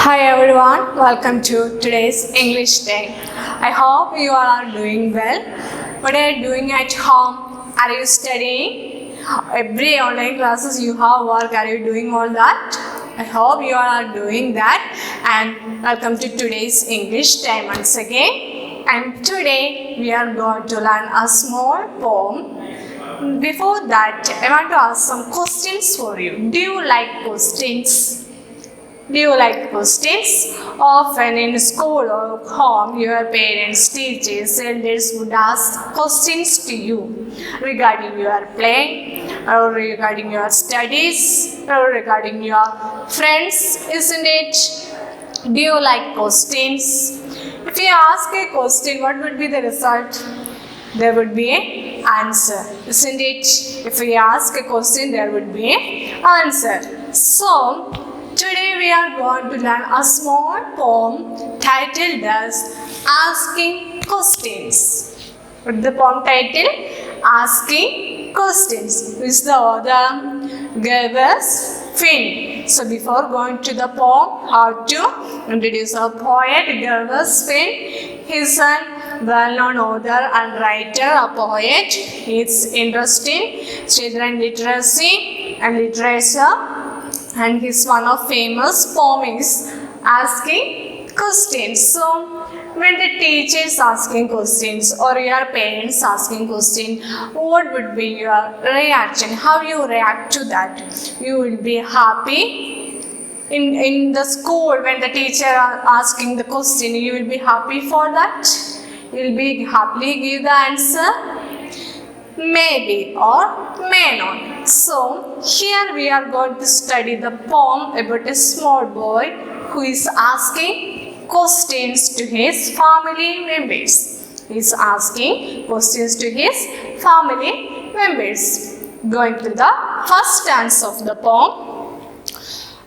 Hi everyone, welcome to today's English Day. I hope you all are doing well. What are you doing at home? Are you studying? Every online classes you have work, are you doing all that? I hope you all are doing that, and welcome to today's English Day once again. And today we are going to learn a small poem. Before that, I want to ask some questions for you. Do you like questions? Do you like questions? Often in school or home, your parents, teachers, elders would ask questions to you regarding your play, or regarding your studies, or regarding your friends, isn't it? Do you like questions? If you ask a question, what would be the result? There would be an answer, isn't it? If we ask a question, there would be an answer. So, today we are going to learn a small poem titled as Asking Questions. What is the poem title? Asking Questions. Who is the author? Gervase Finn. So before going to the poem, how to introduce our poet Gervase Finn. He is a well-known author and writer, a poet. He is interested in children literacy and literature. And his one of famous poem is Asking Questions. So when the teacher is asking questions or your parents asking questions, what would be your reaction? How you react to that? You will be happy. In the school, when the teacher are asking the question, you will be happy for that? You will be happily give the answer? Maybe or may not. So here we are going to study the poem about a small boy who is asking questions to his family members. He is asking questions to his family members. Going to the first stanza of the poem.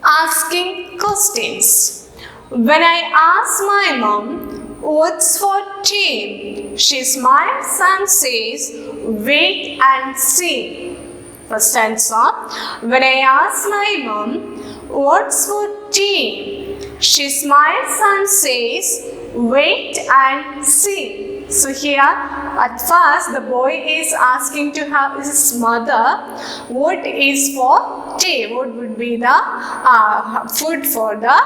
Asking questions. When I ask my mom, what's for tea? She smiles and says, wait and see. First stanza. When I ask my mom, what's for tea? She smiles and says, wait and see. So here, at first, the boy is asking to have his mother, what is for tea? What would be the food for the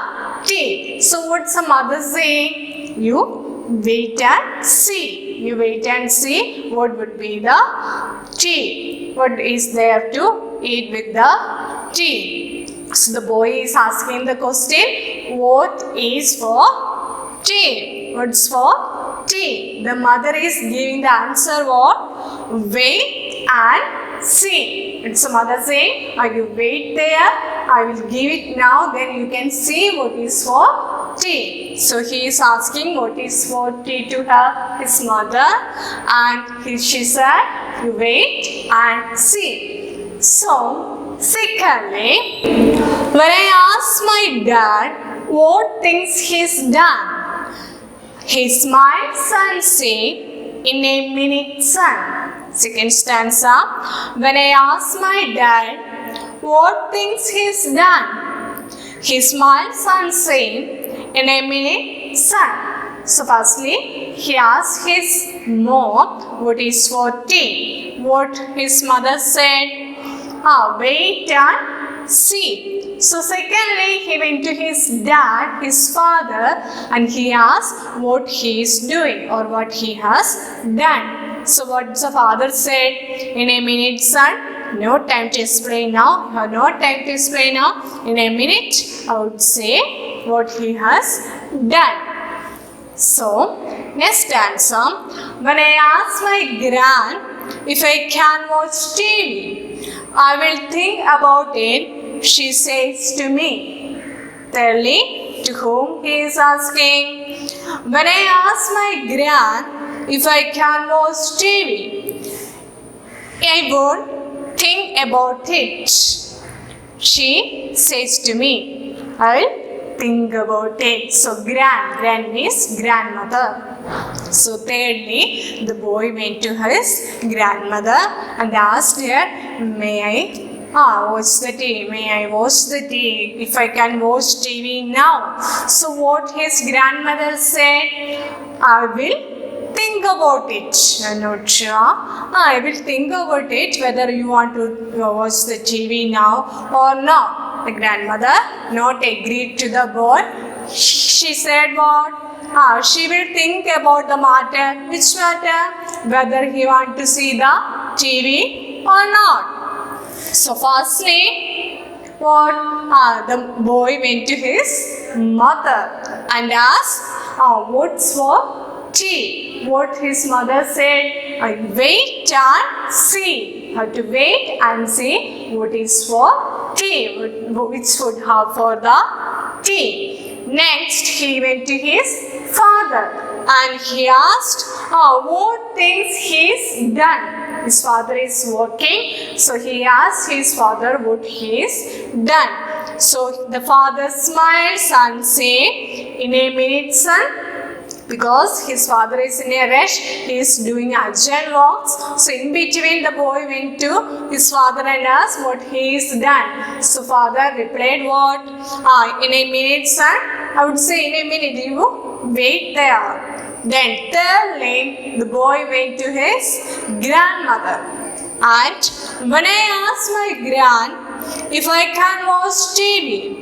tea? So what's the mother saying? You wait and see. You wait and see what would be the tea. What is there to eat with the tea? So the boy is asking the question, what is for tea? What's for tea? The mother is giving the answer what? Wait and see. It's the mother saying, you wait there, I will give it now, then you can see what is for tea. So he is asking what is for tea to his mother, and she said, you wait and see. So, secondly, when I ask my dad what things he's done, he smiles and say, in a minute, son. Second stanza. When I ask my dad what things he's done, he smiles and say, in a minute, son. So firstly, he asks his mom what is for tea. What his mother said, wait and see. So secondly, he went to his dad, his father, and he asked what he is doing or what he has done. So what the father said, in a minute, son, no time to explain now, you have no time to explain now, in a minute, I would say what he has done. So, next answer, when I ask my gran if I can watch TV, I will think about it, she says to me. Thirdly, to whom he is asking, when I ask my gran if I can watch TV, I won't think about it. She says to me, I will think about it. So gran means grandmother. So thirdly, the boy went to his grandmother and asked her, may I Watch the TV. May I watch the TV? If I can watch TV now. So what his grandmother said, I will think about it. I'm not sure. I will think about it whether you want to watch the TV now or not. The grandmother not agreed to the boy. She said what? She will think about the matter. Which matter? Whether he want to see the TV or not. So firstly, what? The boy went to his mother and asked, what's for tea? What his mother said, wait and see. Have to wait and see what is for tea, which would have for the tea. Next, he went to his father and he asked what things he's done. His father is working, so he asked his father what he is done. So the father smiles and says, in a minute, son. Because his father is in a rush, he is doing urgent works. So in between, the boy went to his father and asked what he is done. So father replied what? In a minute, son. I would say in a minute, you wait there. Then thirdly, the boy went to his grandmother. And when I asked my gran if I can watch TV,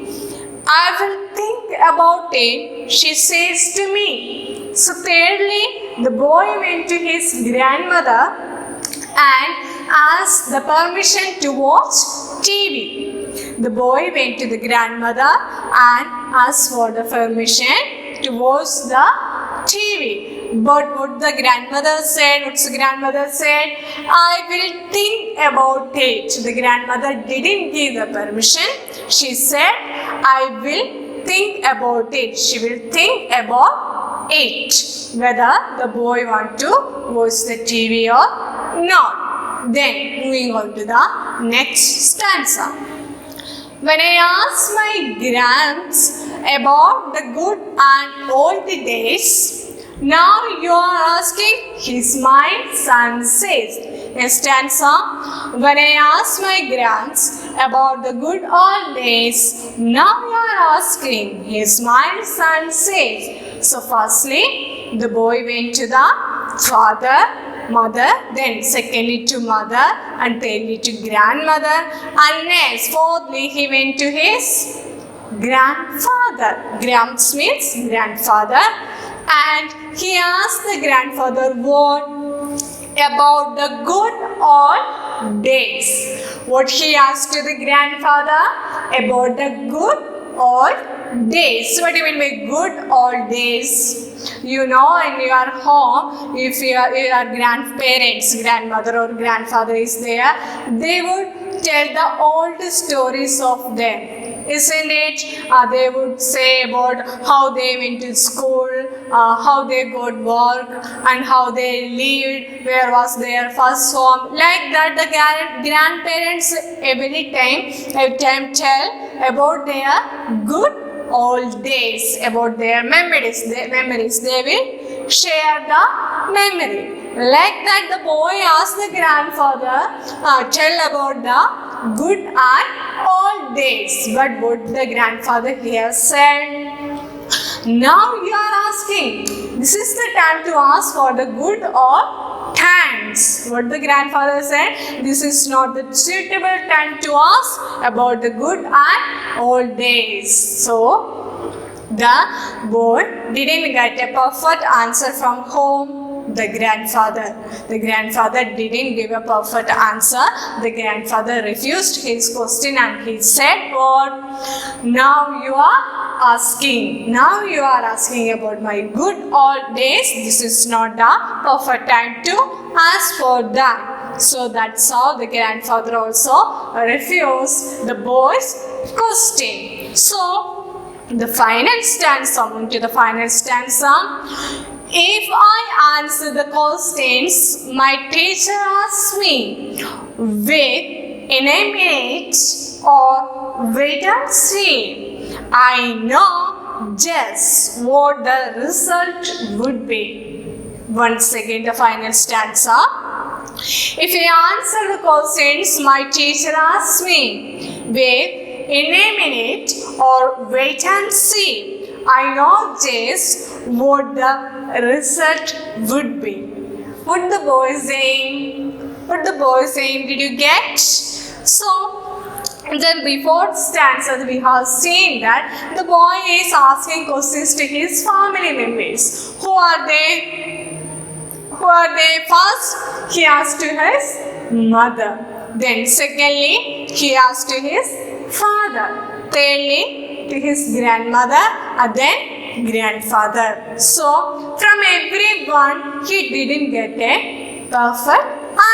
I will think about it, she says to me. So thirdly, the boy went to his grandmother and asked the permission to watch TV. The boy went to the grandmother and asked for the permission to watch the TV. But what the grandmother said, I will think about it. The grandmother didn't give the permission. She said, I will think about it. She will think about it, whether the boy want to watch the TV or not. Then moving on to the next stanza. When I asked my grands about the good and old days, now you are asking, his mind son says. A stanza. When I asked my grands about the good old days, now you are asking, his mind son says. So firstly, the boy went to the father, mother, then secondly to mother, and thirdly to grandmother, and next fourthly he went to his grandfather. Gramps means grandfather, and he asked the grandfather what about the good old days. What he asked to the grandfather about the good old days. What do you mean by good old days? You know, in your home, if your grandparents, grandmother or grandfather is there, they would tell the old stories of them. Isn't it? They would say about how they went to school, how they got work, and how they lived, where was their first home. Like that, the grandparents every time tell about their good old days, about their memories. They will share the memory. Like that, the boy asked the grandfather, tell about the good and old days. But what the grandfather here said, now you are asking, this is the time to ask for the good or thanks. What the grandfather said, this is not the suitable time to ask about the good and old days. So the boy didn't get a perfect answer from home. The grandfather didn't give a perfect answer. The grandfather refused his question and he said what? Now you are asking about my good old days. This is not the perfect time to ask for that. So that's how the grandfather also refused the boy's question. So the final stanza, moving to the final stanza. If I answer the questions my teacher asks me, wait in a minute or wait and see, I know just what the result would be. Once again the final stanza. If I answer the questions my teacher asks me, wait in a minute or wait and see, I know just what the result would be. What the boy is saying? What the boy is saying? Did you get? So, then before stanza we have seen that the boy is asking questions to his family members. Who are they? Who are they? First, he asked to his mother. Then secondly, he asked to his father. Thirdly, to his grandmother and then grandfather. So, from everyone, he didn't get a perfect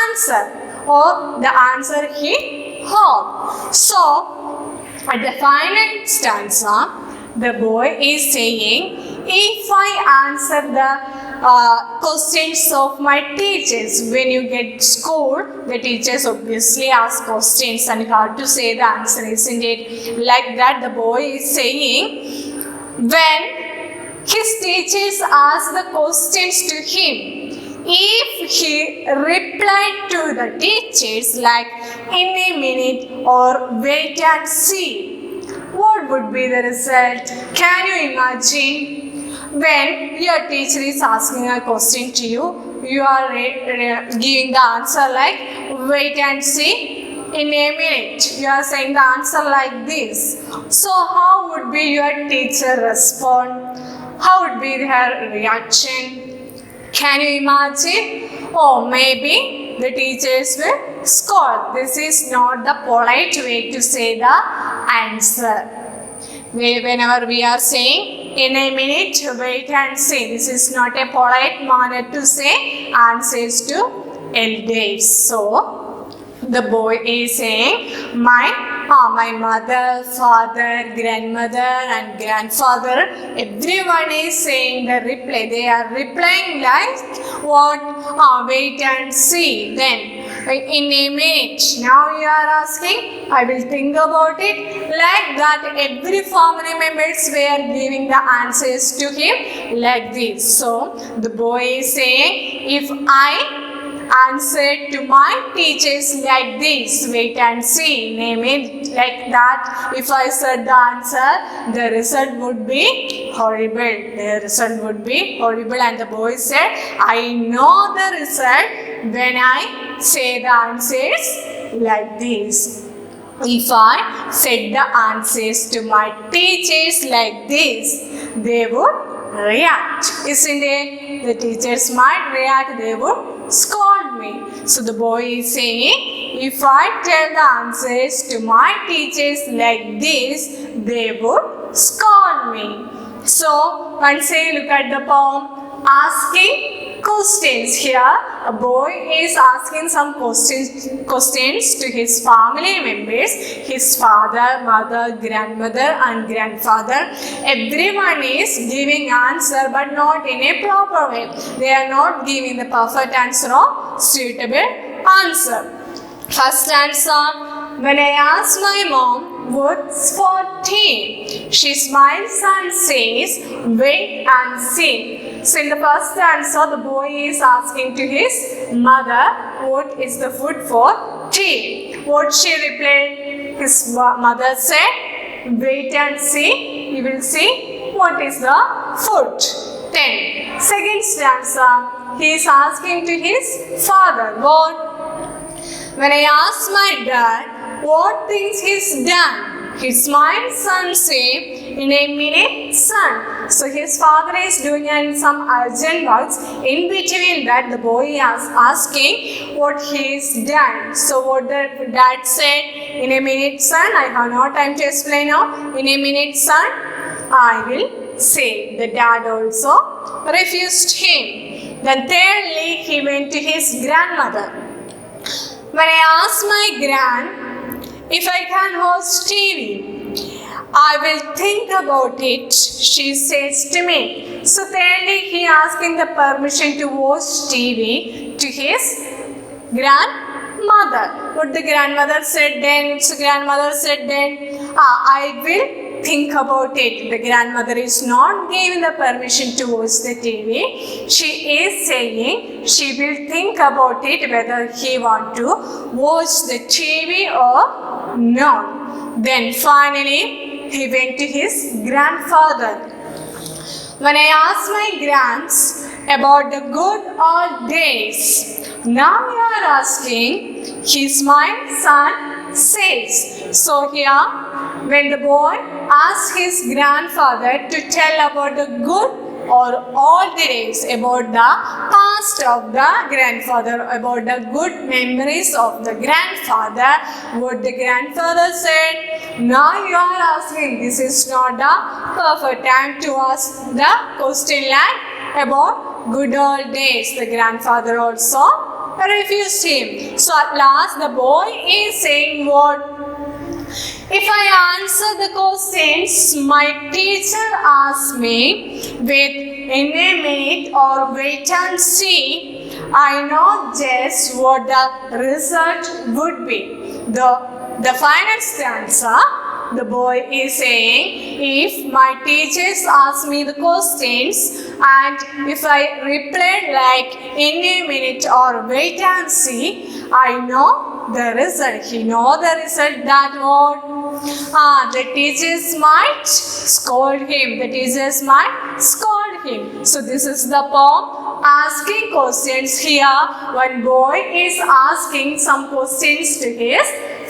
answer or the answer he hoped. So, at the final stanza, the boy is saying, if I answer the questions of my teachers, when you get school, the teachers obviously ask questions and you have to say the answer, isn't it? Like that, the boy is saying, when his teachers ask the questions to him, if he replied to the teachers like in a minute or wait and see, what would be the result? Can you imagine? When your teacher is asking a question to you, you are giving the answer like wait and see, in a minute. You are saying the answer like this. So how would be your teacher respond? How would be her reaction? Can you imagine? Or maybe the teachers will scold. This is not the polite way to say the answer. Whenever we are saying in a minute, wait and see, this is not a polite manner to say answers to elders. So, the boy is saying, my mother, father, grandmother and grandfather, everyone is saying the reply. They are replying like what? Wait and see. Then in a minute. Now you are asking, I will think about it. Like that, every family members were giving the answers to him like this. So the boy is saying, if I answered to my teachers like this, wait and see, name it like that, if I said the answer, the result would be horrible. The result would be horrible. And the boy said, I know the result when I say the answers like this. If I said the answers to my teachers like this, they would react, isn't it? The teachers might react, they would scold me. So the boy is saying, if I tell the answers to my teachers like this, they would scold me. So once I look at the poem, asking questions. Here a boy is asking some questions to his family members, his father, mother, grandmother and grandfather. Everyone is giving answer but not in a proper way. They are not giving the perfect answer or suitable answer. First answer, when I ask my mom what's for tea, she smiles and says, wait and see. So in the first answer, the boy is asking to his mother, what is the food for tea? What she replied? His mother said, wait and see, you will see what is the food. Then, second stanza, he is asking to his father, what? When I ask my dad, what things he's done? He smiles and says, in a minute, son. So his father is doing some urgent works. In between that, the boy is asking what he is done. So what the dad said, in a minute, son. I have no time to explain now. In a minute, son, I will say. The dad also refused him. Then thirdly, he went to his grandmother. When I asked my gran if I can watch TV, I will think about it, she says to me. So thirdly, he asking the permission to watch TV to his grandmother. What the grandmother said then? So grandmother said then, I will think about it. The grandmother is not giving the permission to watch the TV. She is saying she will think about it whether he want to watch the TV or not. Then finally he went to his grandfather. When I asked my grands about the good old days, now you are asking, he's my son says. So here, when the boy asked his grandfather to tell about the good or all the days, about the past of the grandfather, about the good memories of the grandfather, what the grandfather said, now you are asking, this is not the perfect time to ask the question like about good old days. The grandfather also refused him. So at last the boy is saying what? If I answer the questions my teacher asked me with in a minute or wait and see, I know just what the result would be. The final answer, the boy is saying, if my teachers ask me the questions and if I reply like in a minute or wait and see, I know the result. He know the result that what? The teachers might scold him. The teachers might scold him. So this is the poem asking questions. Here one boy is asking some questions to his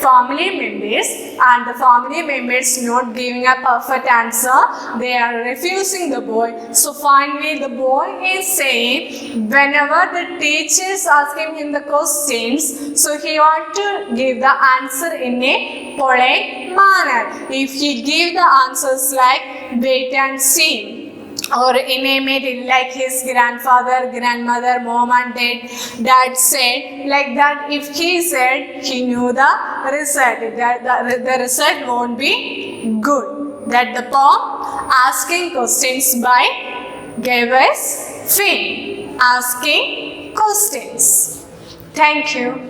family members and the family members not giving a perfect answer. They are refusing the boy. So finally the boy is saying whenever the teachers asking him the questions, so he want to give the answer in a polite manner. If he give the answers like wait and see or in a minute like his grandfather, grandmother, mom and dad said like that, if he said, he knew the result, that the result won't be good. That the poem asking questions by Gavin Finn. Asking questions. Thank you.